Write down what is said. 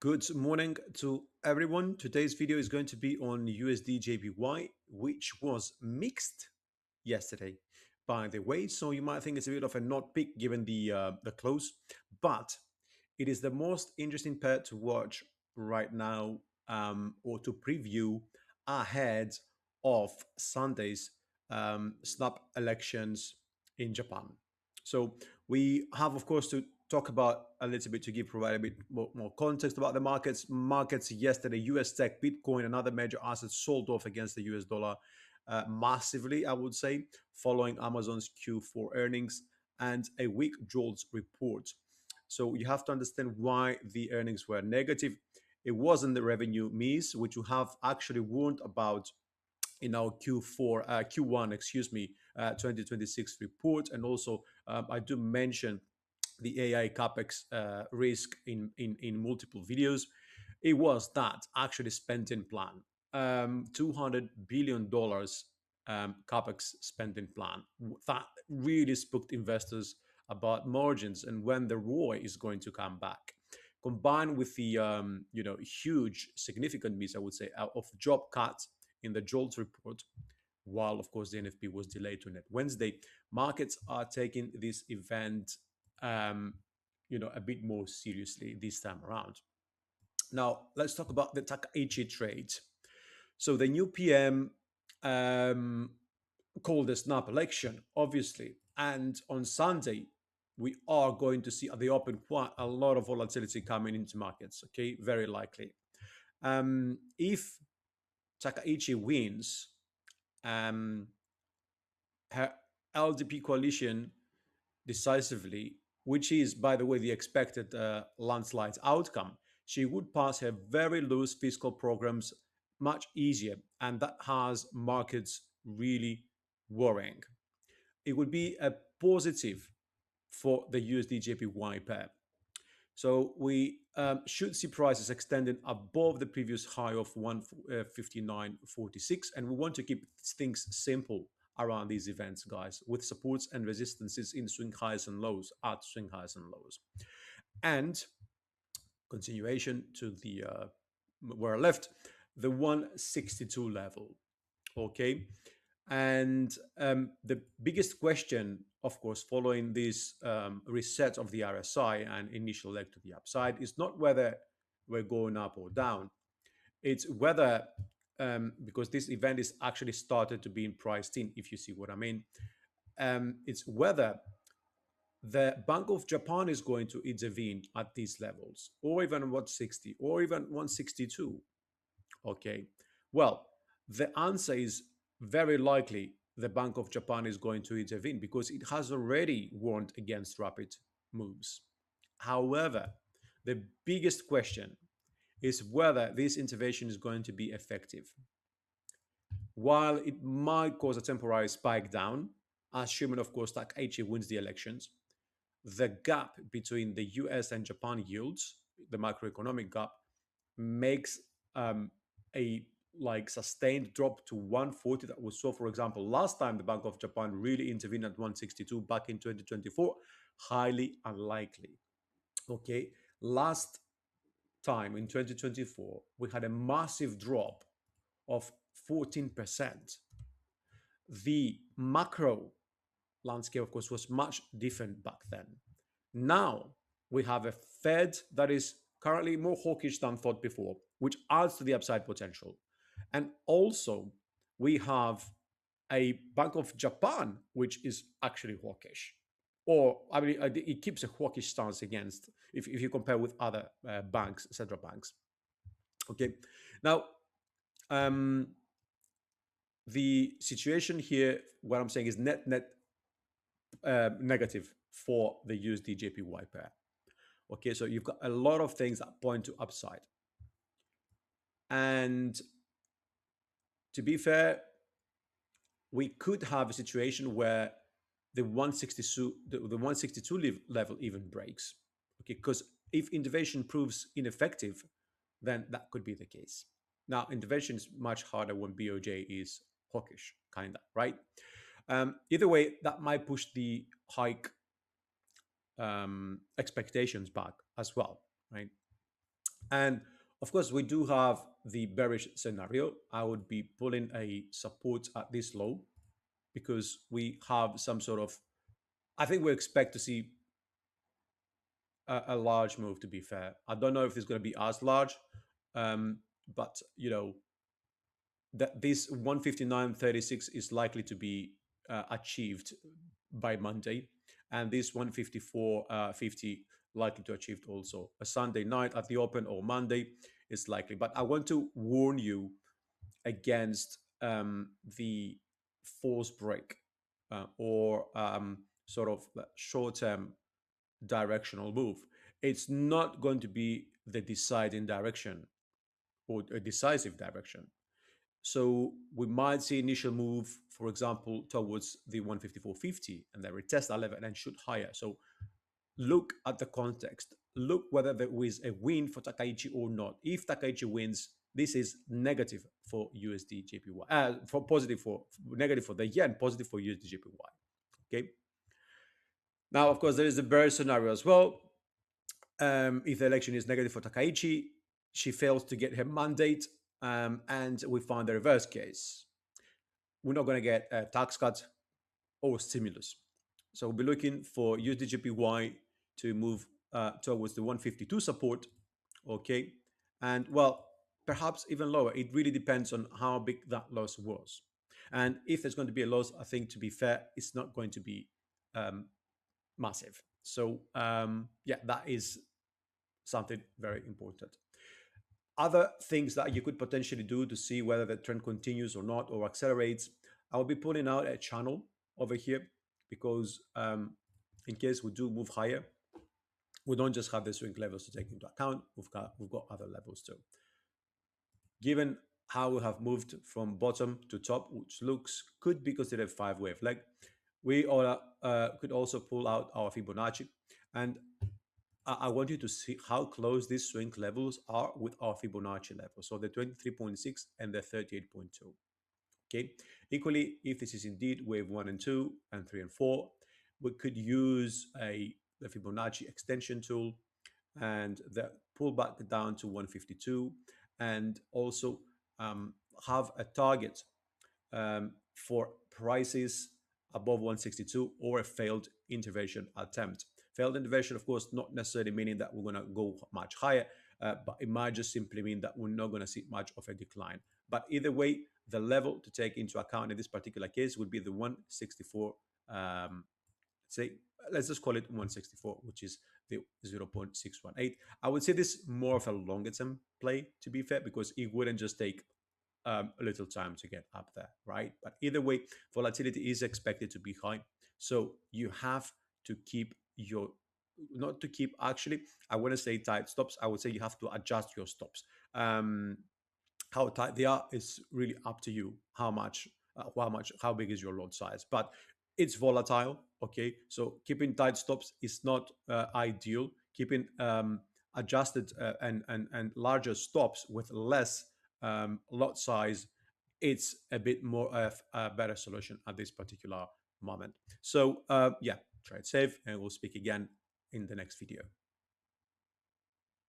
Good morning to everyone. Today's video is going to be on USD JPY, which was mixed yesterday, by the way. So you might think it's a bit of a not pick given the close, but it is the most interesting pair to watch right now, or to preview ahead of Sunday's snap elections in Japan. So we have, of course, to talk about a little bit to provide a bit more context about the markets. Markets yesterday, US tech, Bitcoin, and other major assets sold off against the US dollar massively, I would say, following Amazon's Q4 earnings and a weak JOLTS report. So you have to understand why the earnings were negative. It wasn't the revenue miss, which you have actually warned about in our Q1, 2026 report. And also, I do mention the AI capex risk in multiple videos. It was that actually spending plan, $200 billion capex spending plan. That really spooked investors about margins and when the ROI is going to come back. Combined with the huge significant miss, I would say, of job cuts in the JOLTS report, while of course the NFP was delayed to Wednesday, markets are taking this event a bit more seriously this time around. Now let's talk about the Takaichi trade. So the new PM called the snap election, obviously, and on Sunday we are going to see at the open quite a lot of volatility coming into markets. Okay, very likely. If Takaichi wins, her LDP coalition decisively, which is, by the way, the expected landslide outcome, she would pass her very loose fiscal programs much easier, and that has markets really worrying. It would be a positive for the USD JPY pair. So we should see prices extending above the previous high of 159.46, and we want to keep things simple around these events, guys, with supports and resistances in swing highs and lows, at swing highs and lows. And continuation to the where I left, the 162 level. Okay. And the biggest question, of course, following this reset of the RSI and initial leg to the upside, is not whether we're going up or down. It's whether, because this event is actually started to be priced in, if you see what I mean, it's whether the Bank of Japan is going to intervene at these levels, or even 160, or even 162. Okay. Well, the answer is very likely the Bank of Japan is going to intervene because it has already warned against rapid moves. However, the biggest question is whether this intervention is going to be effective. While it might cause a temporary spike down, assuming, of course, Takaichi wins the elections, the gap between the US and Japan yields, the macroeconomic gap, makes a sustained drop to 140 that we saw, for example, last time the Bank of Japan really intervened at 162 back in 2024, highly unlikely. Okay, last time in 2024, we had a massive drop of 14%. The macro landscape, of course, was much different back then. Now we have a Fed that is currently more hawkish than thought before, which adds to the upside potential. And also, we have a Bank of Japan, which is actually hawkish. Or, I mean, it keeps a hawkish stance against, if you compare with other banks, central banks. Okay. Now, the situation here, what I'm saying is net negative for the USD JPY pair. Okay, so you've got a lot of things that point to upside. And to be fair, we could have a situation where the 162 level even breaks. Okay, because if intervention proves ineffective, then that could be the case. Now, intervention is much harder when BOJ is hawkish, kind of, right? Either way, that might push the hike expectations back as well, right? And of course, we do have the bearish scenario. I would be pulling a support at this low because we have some sort of, I think we expect to see a large move, to be fair. I don't know if it's going to be as large, but you know, that this 159.36 is likely to be achieved by Monday, and this 154.50 likely to achieved also a Sunday night at the open or Monday is likely. But I want to warn you against the false break or sort of short-term directional move. It's not going to be the deciding direction or a decisive direction. So we might see initial move, for example, towards the 154.50 and then retest that level and then shoot higher. So look at the context. Look whether there is a win for Takaichi or not. If Takaichi wins, this is negative for USD JPY, for positive for negative for the yen, positive for USD JPY. Okay. Now, of course, there is a bear scenario as well. If the election is negative for Takaichi, she fails to get her mandate, and we find the reverse case. We're not going to get a tax cut or stimulus. So we'll be looking for USD to move towards the 152 support, okay? And well, perhaps even lower. It really depends on how big that loss was. And if there's going to be a loss, I think to be fair, it's not going to be um, massive. So yeah, that is something very important. Other things that you could potentially do to see whether the trend continues or not or accelerates, I'll be pulling out a channel over here because in case we do move higher, we don't just have the swing levels to take into account. We've got other levels too. Given how we have moved from bottom to top, which looks could be considered five-wave leg, we could also pull out our Fibonacci, and I want you to see how close these swing levels are with our Fibonacci level. So the 23.6 and the 38.2. Okay. Equally, if this is indeed wave 1 and 2 and 3 and 4, we could use the Fibonacci extension tool and the pullback down to 152 and also have a target for prices above 162 or a failed intervention attempt. Failed intervention, of course, not necessarily meaning that we're going to go much higher, but it might just simply mean that we're not going to see much of a decline. But either way, the level to take into account in this particular case would be the 164, say, let's just call it 164, which is the 0.618. I would say this more of a longer term play, to be fair, because it wouldn't just take a little time to get up there, right? But either way, volatility is expected to be high. So you have to keep your, not to keep, actually, I wouldn't say tight stops. I would say you have to adjust your stops. How tight they are is really up to you. How big is your lot size? But it's volatile, okay? So keeping tight stops is not ideal. Keeping adjusted and larger stops with less lot size, it's a bit more of a better solution at this particular moment. So yeah, trade safe, and we'll speak again in the next video.